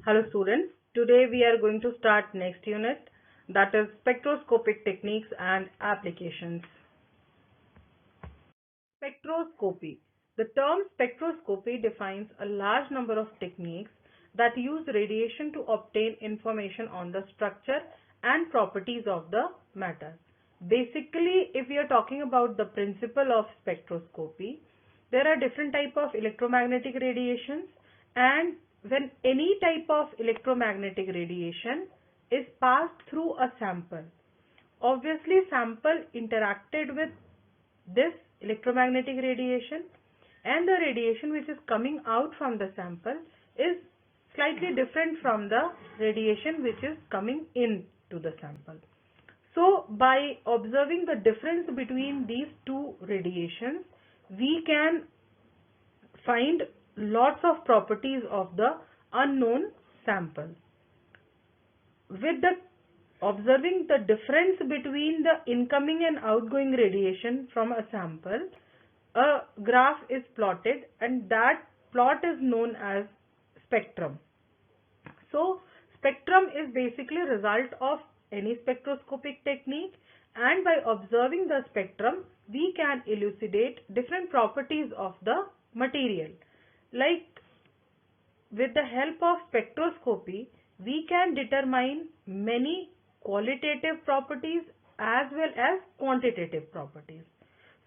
Hello students, today we are going to start next unit, that is spectroscopic techniques and applications. Spectroscopy. The term spectroscopy defines a large number of techniques that use radiation to obtain information on the structure and properties of the matter. Basically, if we are talking about the principle of spectroscopy, there are different types of electromagnetic radiations, and when any type of electromagnetic radiation is passed through a sample, obviously sample interacted with this electromagnetic radiation, and the radiation which is coming out from the sample is slightly different from the radiation which is coming into the sample. So by observing the difference between these two radiations, we can find lots of properties of the unknown sample. With the observing the difference between the incoming and outgoing radiation from a sample, a graph is plotted, and that plot is known as spectrum. So spectrum is basically a result of any spectroscopic technique, and by observing the spectrum we can elucidate different properties of the material. Like, with the help of spectroscopy we can determine many qualitative properties as well as quantitative properties.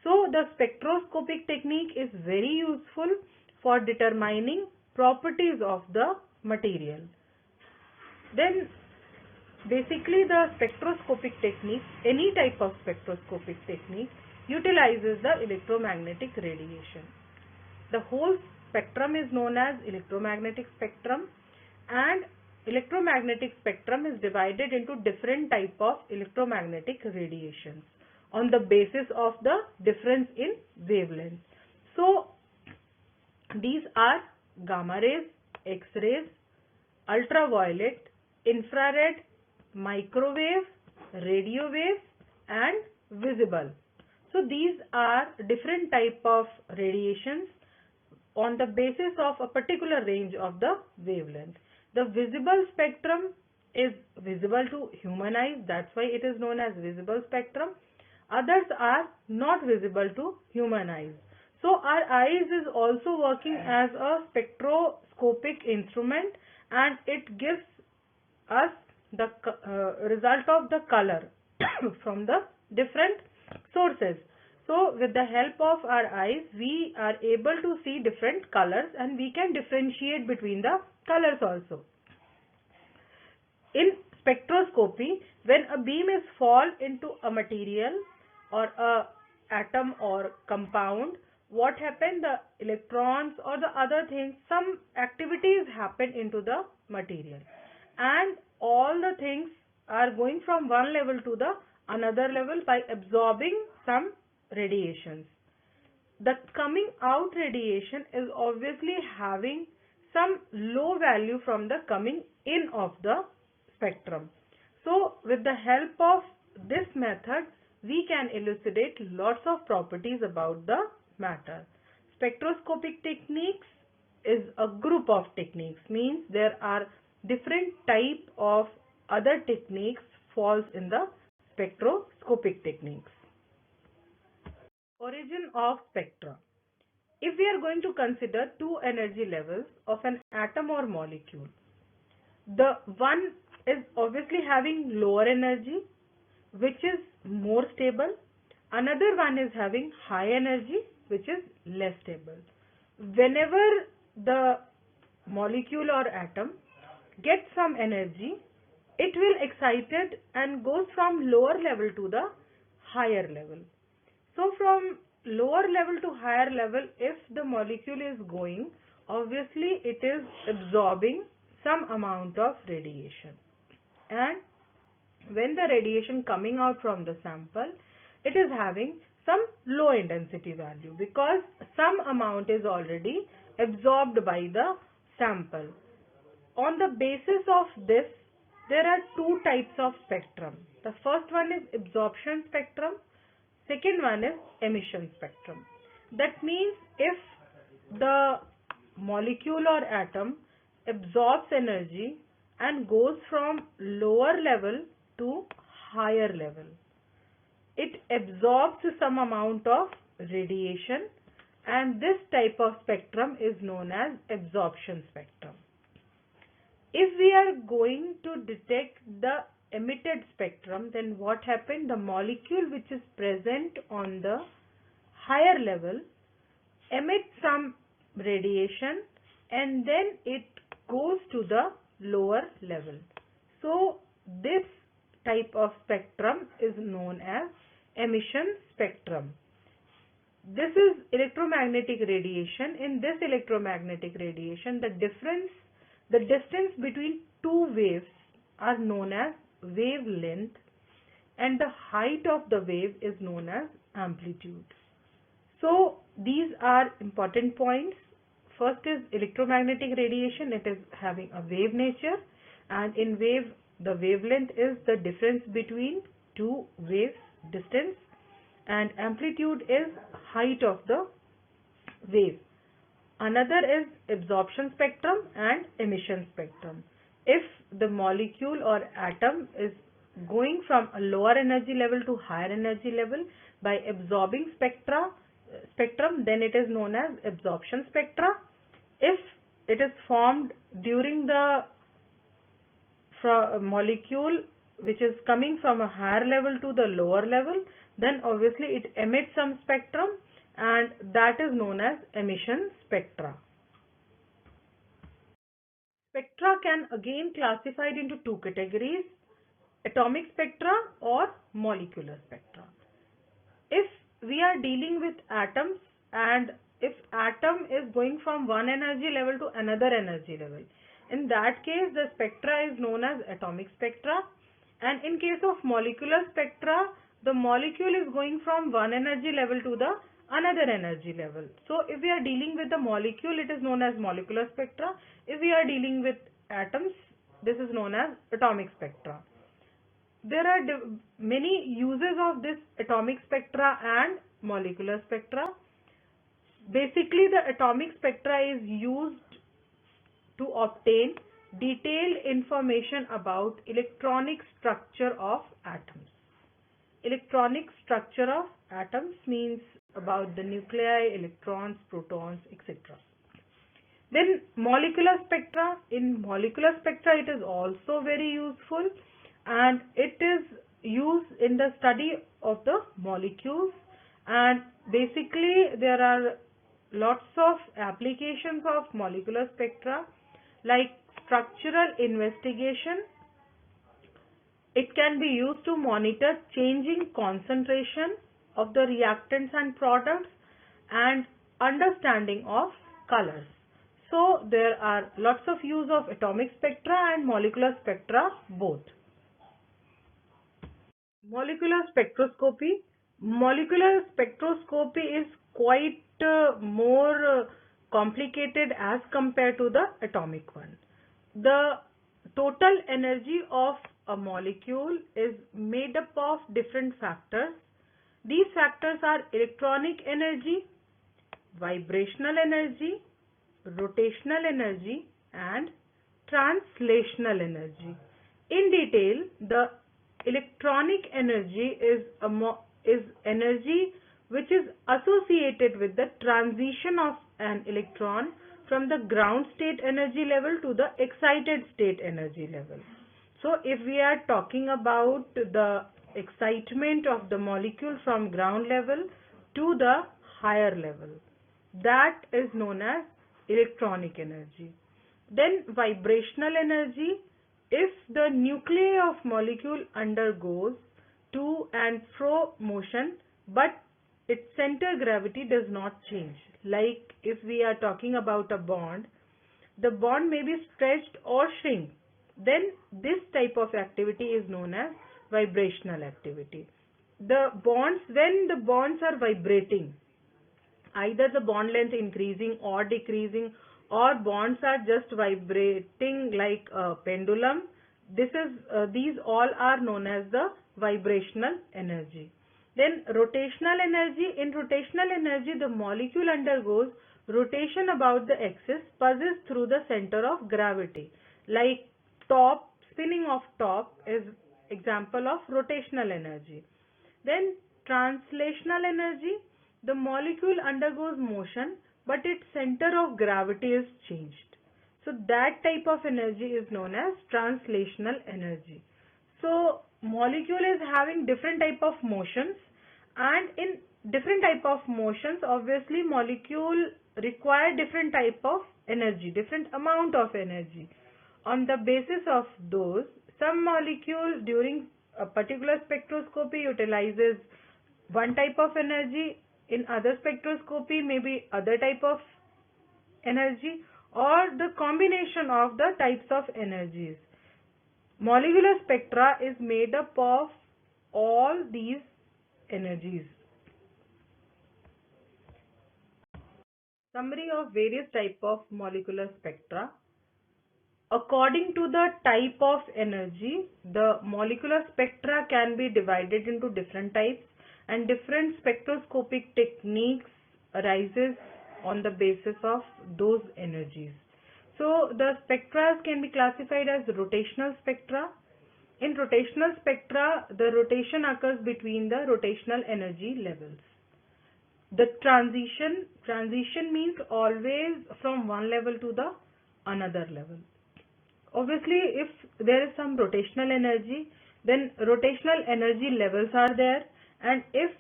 So the spectroscopic technique is very useful for determining properties of the material. Then basically the spectroscopic technique, any type of spectroscopic technique, utilizes the electromagnetic radiation. The whole spectrum is known as electromagnetic spectrum, and electromagnetic spectrum is divided into different type of electromagnetic radiations on the basis of the difference in wavelength. So these are gamma rays, X-rays, ultraviolet, infrared, microwave, radio waves, and visible. So these are different type of radiations on the basis of a particular range of the wavelength. The visible spectrum is visible to human eyes, that's why it is known as visible spectrum. Others are not visible to human eyes. So our eyes is also working as a spectroscopic instrument, and it gives us the result of the color from the different sources. So with the help of our eyes we are able to see different colors, and we can differentiate between the colors also. In spectroscopy, when a beam is fall into a material or a atom or compound, what happens? The electrons or the other things, some activities happen into the material, and all the things are going from one level to the another level by absorbing some radiations. The coming out radiation is obviously having some low value from the coming in of the spectrum. So with the help of this method we can elucidate lots of properties about the matter. Spectroscopic techniques is a group of techniques, means there are different type of other techniques falls in the spectroscopic techniques. Origin of spectra. If we are going to consider two energy levels of an atom or molecule, the one is obviously having lower energy which is more stable, another one is having high energy which is less stable. Whenever the molecule or atom gets some energy, it will excited and goes from lower level to the higher level. So from lower level to higher level, if the molecule is going, obviously it is absorbing some amount of radiation, and when the radiation coming out from the sample, it is having some low intensity value because some amount is already absorbed by the sample. On the basis of this, there are two types of spectrum. The first one is absorption spectrum, second one is emission spectrum. That means if the molecule or atom absorbs energy and goes from lower level to higher level. It absorbs some amount of radiation, and this type of spectrum is known as absorption spectrum. If we are going to detect the emitted spectrum, then what happened? The molecule which is present on the higher level emits some radiation and then it goes to the lower level. So this type of spectrum is known as emission spectrum. This is electromagnetic radiation. In this electromagnetic radiation, the distance between two waves are known as wavelength, and the height of the wave is known as amplitude. So these are important points. First is electromagnetic radiation. It is having a wave nature, and in wave the wavelength is the difference between two waves distance, and amplitude is height of the wave. Another is absorption spectrum and emission spectrum. If the molecule or atom is going from a lower energy level to higher energy level by absorbing spectrum, then it is known as absorption spectra. If it is formed during the molecule which is coming from a higher level to the lower level, then obviously it emits some spectrum, and that is known as emission spectra. Spectra can again classified into two categories: atomic spectra or molecular spectra. If we are dealing with atoms, and if atom is going from one energy level to another energy level, in that case the spectra is known as atomic spectra. And in case of molecular spectra, the molecule is going from one energy level to the another energy level. So if we are dealing with the molecule, it is known as molecular spectra. If we are dealing with atoms, this is known as atomic spectra. There are many uses of this atomic spectra and molecular spectra. Basically, the atomic spectra is used to obtain detailed information about electronic structure of atoms. Electronic structure of atoms means about the nuclei, electrons, protons, etc. Then molecular spectra. In molecular spectra, it is also very useful, and it is used in the study of the molecules, and basically there are lots of applications of molecular spectra, like structural investigation. It can be used to monitor changing concentration of the reactants and products and understanding of colors. So there are lots of use of atomic spectra and molecular spectra both. Molecular spectroscopy. Molecular spectroscopy is quite more complicated as compared to the atomic one. The total energy of a molecule is made up of different factors. These factors are electronic energy, vibrational energy, rotational energy, and translational energy. In detail, the electronic energy is energy which is associated with the transition of an electron from the ground state energy level to the excited state energy level. So if we are talking about the excitement of the molecule from ground level to the higher level, that is known as electronic energy. Then vibrational energy. If the nuclei of molecule undergoes to and fro motion, but its center gravity does not change. Like if we are talking about a bond, the bond may be stretched or shrink. Then this type of activity is known as vibrational activity. The bonds, when the bonds are vibrating, either the bond length increasing or decreasing, or bonds are just vibrating like a pendulum, these all are known as the vibrational energy. Then rotational energy. In rotational energy, the molecule undergoes rotation about the axis passes through the center of gravity. Like spinning of top is example of rotational energy. Then translational energy, the molecule undergoes motion but its center of gravity is changed. So that type of energy is known as translational energy. So molecule is having different type of motions, and in different type of motions obviously molecule require different type of energy, different amount of energy. On the basis of those, some molecule during a particular spectroscopy utilizes one type of energy, in other spectroscopy maybe other type of energy, or the combination of the types of energies. Molecular spectra is made up of all these energies. Summary of various type of molecular spectra. According to the type of energy, the molecular spectra can be divided into different types, and different spectroscopic techniques arises on the basis of those energies. So the spectra can be classified as rotational spectra. In rotational spectra, the rotation occurs between the rotational energy levels. The transition means always from one level to the another level. Obviously, if there is some rotational energy, then rotational energy levels are there, and if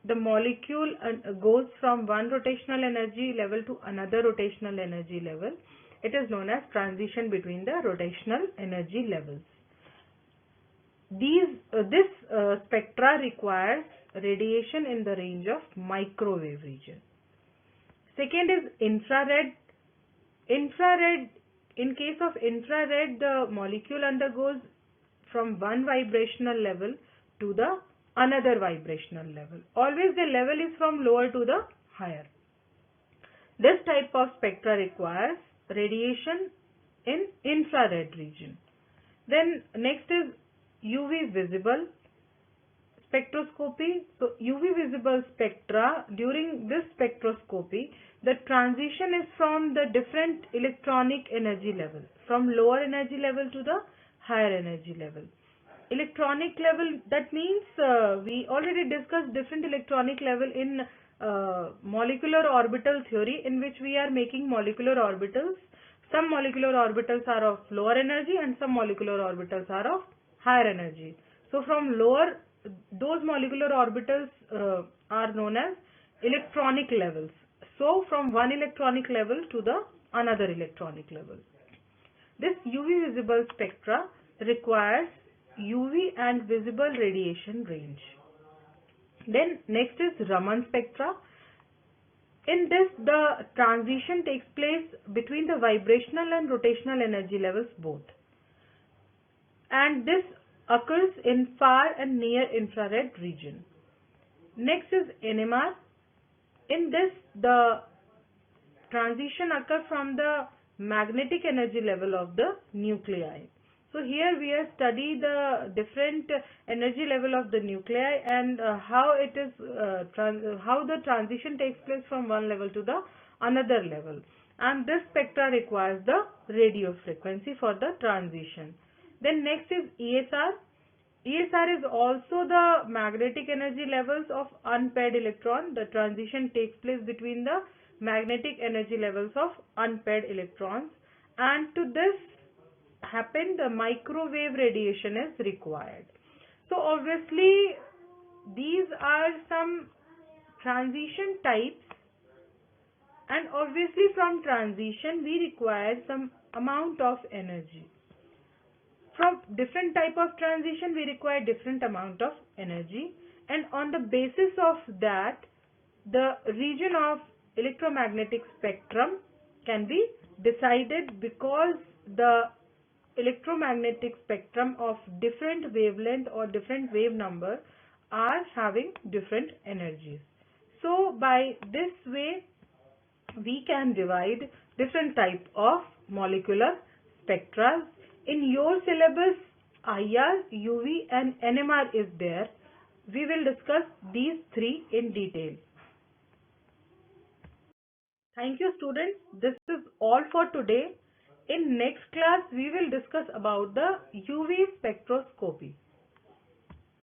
the molecule goes from one rotational energy level to another rotational energy level, it is known as transition between the rotational energy levels. This spectra requires radiation in the range of microwave region. Second is infrared. In case of infrared, the molecule undergoes from one vibrational level to the another vibrational level. Always the level is from lower to the higher. This type of spectra requires radiation in infrared region. Then next is UV visible spectroscopy. So UV visible spectra, during this spectroscopy, the transition is from the different electronic energy level, from lower energy level to the higher energy level. Electronic level, that means we already discussed different electronic level in molecular orbital theory, in which we are making molecular orbitals. Some molecular orbitals are of lower energy and some molecular orbitals are of higher energy. So from lower, those molecular orbitals are known as electronic levels. So from one electronic level to the another electronic level. This UV visible spectra requires UV and visible radiation range. Then next is Raman spectra. In this, the transition takes place between the vibrational and rotational energy levels both. And this occurs in far and near infrared region. Next is NMR. In this, the transition occurs from the magnetic energy level of the nuclei. So here we have studied the different energy level of the nuclei and how it is how the transition takes place from one level to the another level. And this spectra requires the radio frequency for the transition. Then next is ESR. ESR is also the magnetic energy levels of unpaired electron. The transition takes place between the magnetic energy levels of unpaired electrons, and to this happen the microwave radiation is required. So obviously these are some transition types, and obviously from transition we require some amount of energy. From different type of transition we require different amount of energy, and on the basis of that the region of electromagnetic spectrum can be decided, because the electromagnetic spectrum of different wavelength or different wave number are having different energies. So by this way we can divide different type of molecular spectra. In your syllabus, IR, UV and NMR is there. We will discuss these three in detail. Thank you, students. This is all for today. In next class, we will discuss about the UV spectroscopy.